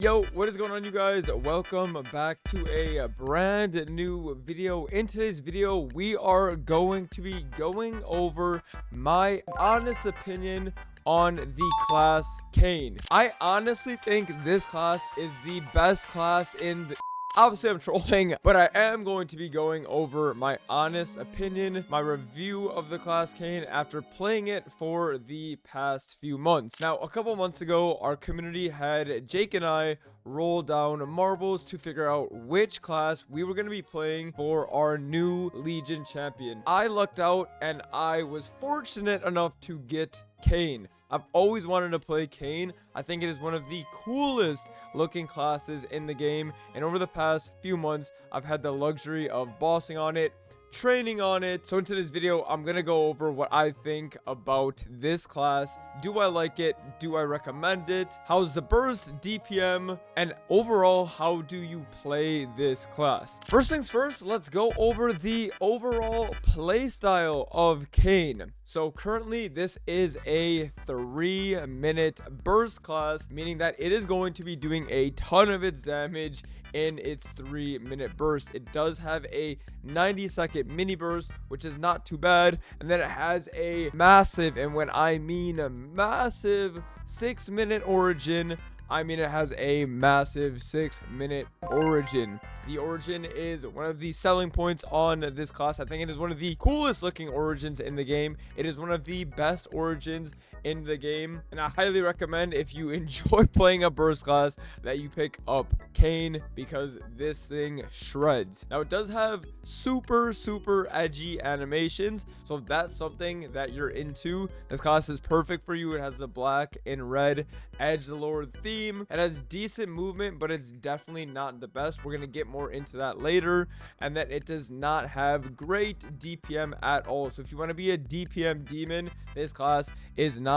Yo, what is going on, you guys? Welcome back to a brand new video. In today's video, we are going to be going over my honest opinion on the class Kain. I honestly think this class is the best class in the... Obviously, I'm trolling, but I am going to be going over my honest opinion, my review of the class Kain after playing it for the past few months. Now, a couple months ago, our community had Jake and I roll down marbles to figure out which class we were going to be playing for our new Legion champion. I lucked out and I was fortunate enough to get Kain. I've always wanted to play Kain. I think it is one of the coolest looking classes in the game, and over the past few months I've had the luxury of bossing on it, training on it. So in today's video, I'm gonna go over what I think about this class. Do I like it? Do I recommend it? How's the burst, DPM, and overall, how do you play this class? First things first, let's go over the overall play style of Kain. So currently, this is a 3-minute burst class, meaning that it is going to be doing a ton of its damage in its 3-minute burst. It does have a 90-second mini burst, which is not too bad, and then it has a massive, and when I mean a massive, 6-minute origin, I mean it has a massive 6-minute origin. The origin is one of the selling points on this class. I think it is one of the coolest looking origins in the game. It is one of the best origins in the game, and I highly recommend, if you enjoy playing a burst class, that you pick up Kain, because this thing shreds. Now, it does have super edgy animations, so if that's something that you're into, this class is perfect for you. It has the black and red edge lord theme. It has decent movement, but it's definitely not the best. We're gonna get more into that later. And then it does not have great DPM at all, so if you want to be a DPM demon, this class is not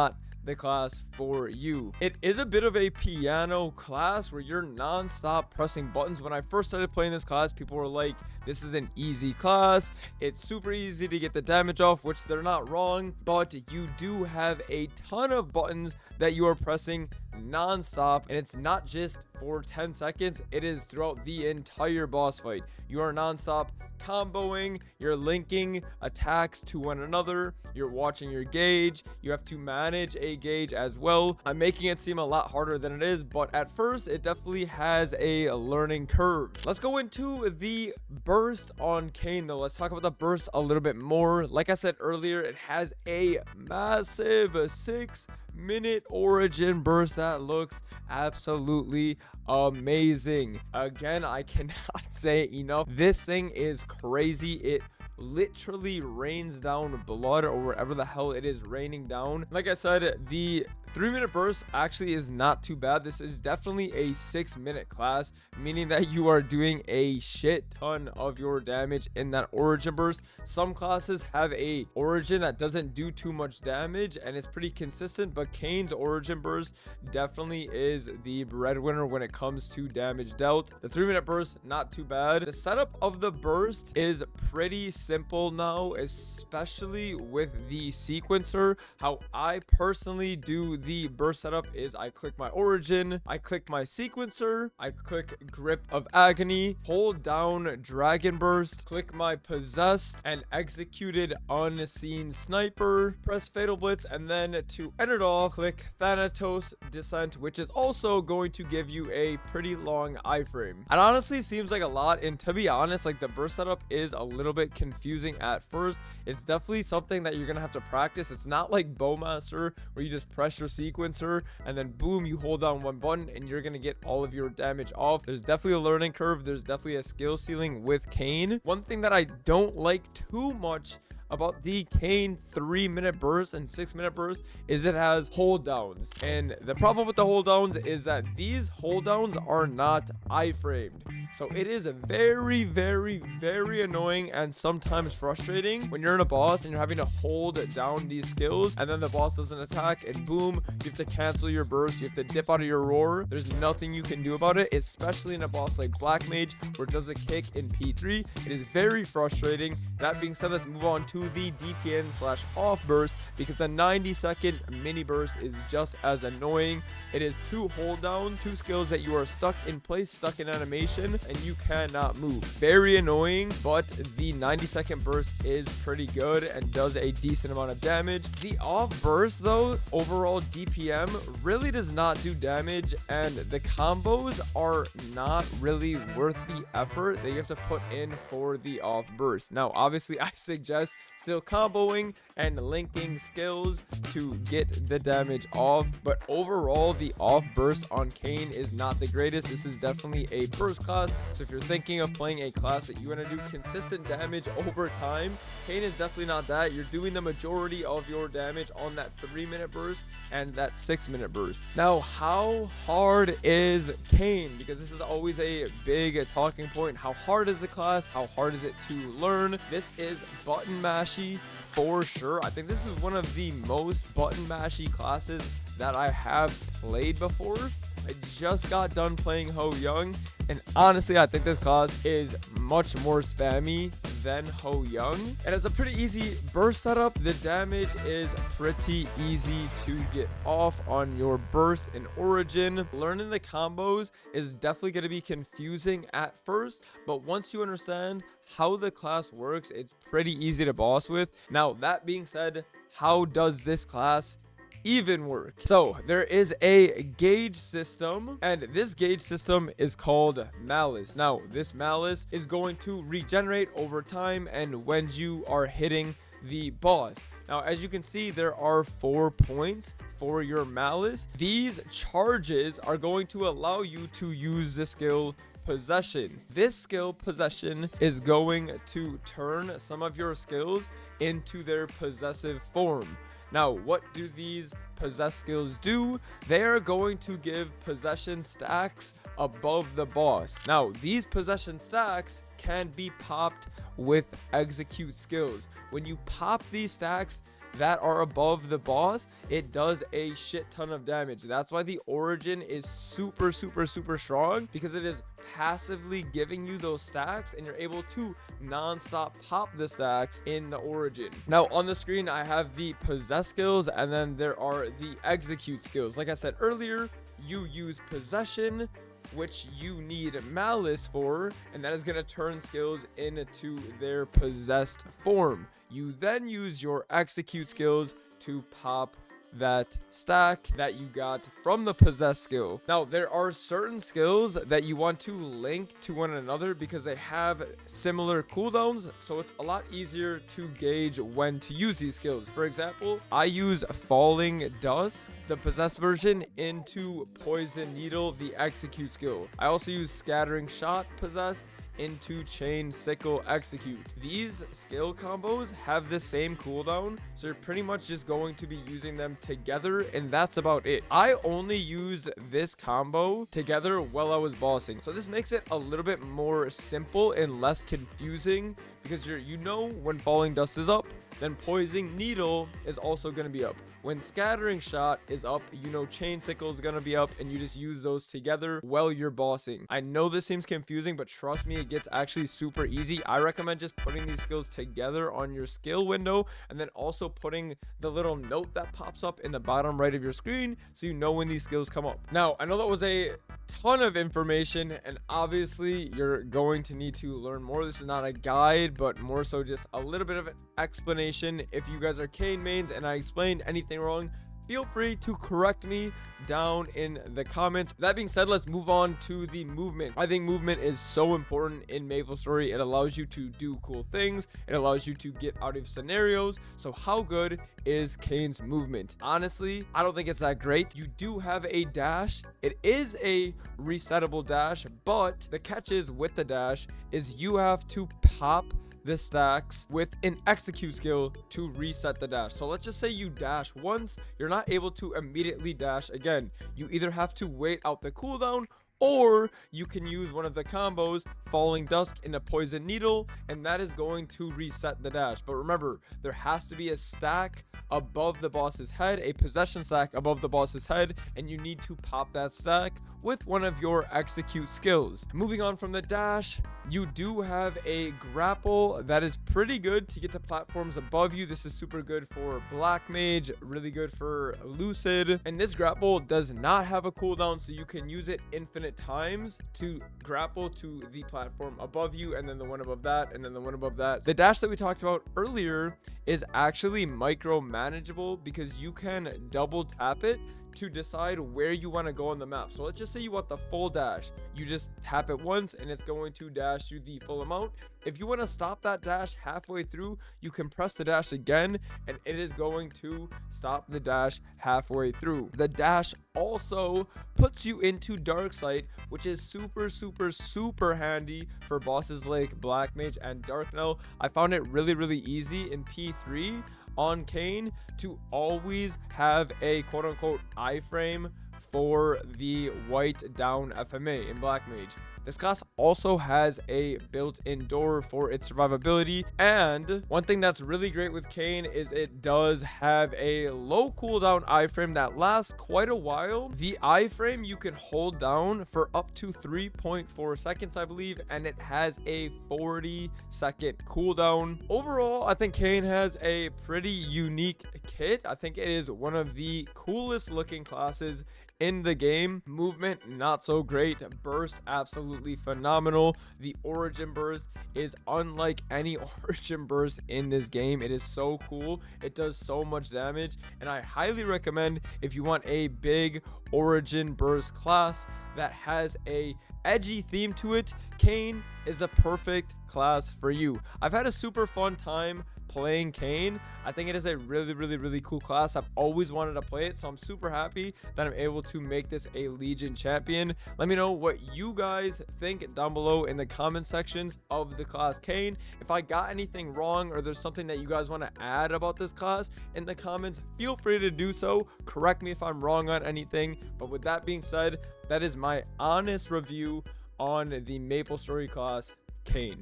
the class for you. It is a bit of a piano class where you're non-stop pressing buttons. When I first started playing this class, people were like, this is an easy class, it's super easy to get the damage off, which they're not wrong, but you do have a ton of buttons that you are pressing non-stop, and it's not just for 10 seconds, it is throughout the entire boss fight. You are non-stop comboing, you're linking attacks to one another, you're watching your gauge, you have to manage a gauge as well. I'm making it seem a lot harder than it is, but at first it definitely has a learning curve. Let's go into the burst on Kain though. Let's talk about the burst a little bit more. Like I said earlier, it has a massive 6-minute origin burst that looks absolutely amazing. Again, I cannot say enough. This thing is crazy. It literally rains down blood, or wherever the hell it is raining down. Like I said, the 3-minute burst actually is not too bad. This is definitely a 6-minute class, meaning that you are doing a shit ton of your damage in that origin burst. Some classes have a origin that doesn't do too much damage and it's pretty consistent, but Kain's origin burst definitely is the breadwinner when it comes to damage dealt. The 3-minute burst, not too bad. The setup of the burst is pretty simple now, especially with the sequencer. How I personally do the burst setup is I click my origin, I click my sequencer, I click grip of agony, hold down dragon burst, click my possessed and executed unseen sniper, press fatal blitz, and then to end it off, click thanatos descent, which is also going to give you a pretty long iframe. It honestly seems like a lot, and to be honest, like, the burst setup is a little bit confusing at first. It's definitely something that you're gonna have to practice. It's not like Bowmaster where you just press your sequencer and then boom, you hold down one button and you're gonna get all of your damage off. There's definitely a learning curve. There's definitely a skill ceiling with Kain. One thing that I don't like too much about the Kain 3-minute burst and 6-minute burst is it has hold downs, and the problem with the hold downs is that these hold downs are not iframed. So it is very annoying and sometimes frustrating when you're in a boss and you're having to hold down these skills and then the boss doesn't attack and boom, you have to cancel your burst, you have to dip out of your roar. There's nothing you can do about it, especially in a boss like Black Mage where it doesn't kick in P3. It is very frustrating. That being said, let's move on to to the DPM/Off-Burst because the 90-second mini burst is just as annoying. It is 2 hold downs, 2 skills that you are stuck in place, stuck in animation, and you cannot move. Very annoying, but the 90-second burst is pretty good and does a decent amount of damage. The off-burst, though, overall DPM really does not do damage, and the combos are not really worth the effort that you have to put in for the off-burst. Now, obviously, I suggest still comboing and linking skills to get the damage off, but overall, the off-burst on Kain is not the greatest. This is definitely a burst class, so if you're thinking of playing a class that you want to do consistent damage over time, Kain is definitely not that. You're doing the majority of your damage on that 3-minute burst and that 6-minute burst. Now, how hard is Kain? Because this is always a big talking point. How hard is the class? How hard is it to learn? This is button mashy for sure. I think this is one of the most button mashy classes that I have played before. I just got done playing Ho Young, and honestly, I think this class is much more spammy than Ho Young. It has a pretty easy burst setup. The damage is pretty easy to get off on your burst in Origin. Learning the combos is definitely going to be confusing at first, but once you understand how the class works, it's pretty easy to boss with. Now, that being said, how does this class even work? So there is a gauge system, and this gauge system is called Malice. Now, this Malice is going to regenerate over time and when you are hitting the boss. Now, as you can see, there are 4 points for your Malice. These charges are going to allow you to use the skill Possession. This skill Possession is going to turn some of your skills into their possessive form. Now, what do these possess skills do? They are going to give possession stacks above the boss. Now, these possession stacks can be popped with execute skills. When you pop these stacks that are above the boss, it does a shit ton of damage. That's why the Origin is super strong, because it is passively giving you those stacks and you're able to non-stop pop the stacks in the Origin. Now, on the screen I have the possess skills, and then there are the execute skills. Like I said earlier, you use possession, which you need Malice for, and that is going to turn skills into their possessed form. You then use your execute skills to pop that stack that you got from the possess skill. Now, there are certain skills that you want to link to one another because they have similar cooldowns, so it's a lot easier to gauge when to use these skills. For example, I use Falling Dust, the possess version, into Poison Needle, the execute skill. I also use Scattering Shot possessed into Chain Sickle execute. These skill combos have the same cooldown, so you're pretty much just going to be using them together, and that's about it. I only use this combo together while I was bossing, so this makes it a little bit more simple and less confusing, because you know when Falling Dust is up, then Poison Needle is also going to be up. When Scattering Shot is up, you know Chain Sickle is going to be up, and you just use those together while you're bossing. I know this seems confusing, but trust me, it gets actually super easy. I recommend just putting these skills together on your skill window, and then also putting the little note that pops up in the bottom right of your screen so you know when these skills come up. Now, I know that was a ton of information, and obviously you're going to need to learn more. This is not a guide, but more so just a little bit of an explanation. If you guys are Kain mains and I explained anything wrong, feel free to correct me down in the comments. That being said, let's move on to the movement. I think movement is so important in Maplestory. It allows you to do cool things. It allows you to get out of scenarios. So how good is Kain's movement? Honestly, I don't think it's that great. You do have a dash. It is a resettable dash, but the catch is with the dash is you have to pop the stacks with an execute skill to reset the dash. So let's just say you dash once, you're not able to immediately dash again. You either have to wait out the cooldown, or you can use one of the combos, Falling Dust into Poison Needle, and that is going to reset the dash. But remember, there has to be a stack above the boss's head, a possession stack above the boss's head, and you need to pop that stack with one of your execute skills. Moving on from the dash, You do have a grapple that is pretty good to get to platforms above you. This is super good for Black Mage, really good for Lucid. And this grapple does not have a cooldown, so you can use it infinite times to grapple to the platform above you, and then the one above that, and then the one above that. The dash that we talked about earlier is actually micro manageable because you can double tap it to decide where you want to go on the map. So let's just say you want the full dash. You just tap it once and it's going to dash you the full amount. If you want to stop that dash halfway through, you can press the dash again and it is going to stop the dash halfway through. The dash also puts you into Dark Sight, which is super handy for bosses like Black Mage and Darknell. I found it really easy in P3 on Kane to always have a quote-unquote iframe for the white down FMA in Black Mage. This class also has a built-in door for its survivability, and one thing that's really great with Kain is it does have a low cooldown iframe that lasts quite a while. The iframe you can hold down for up to 3.4 seconds, I believe, and it has a 40-second cooldown. Overall, I think Kain has a pretty unique kit. I think it is one of the coolest looking classes in the game. Movement not so great, burst absolutely phenomenal. The origin burst is unlike any origin burst in this game. It is so cool, it does so much damage, and I highly recommend if you want a big origin burst class that has a edgy theme to it, Kain is a perfect class for you. I've had a super fun time playing Kain. I think it is a really cool class. I've always wanted to play it, so I'm super happy that I'm able to make this a Legion champion. Let me know what you guys think down below in the comment sections of the class Kain. If I got anything wrong or there's something that you guys want to add about this class in the comments, feel free to do so. Correct me if I'm wrong on anything, but with that being said, that is my honest review on the Maplestory class Kain.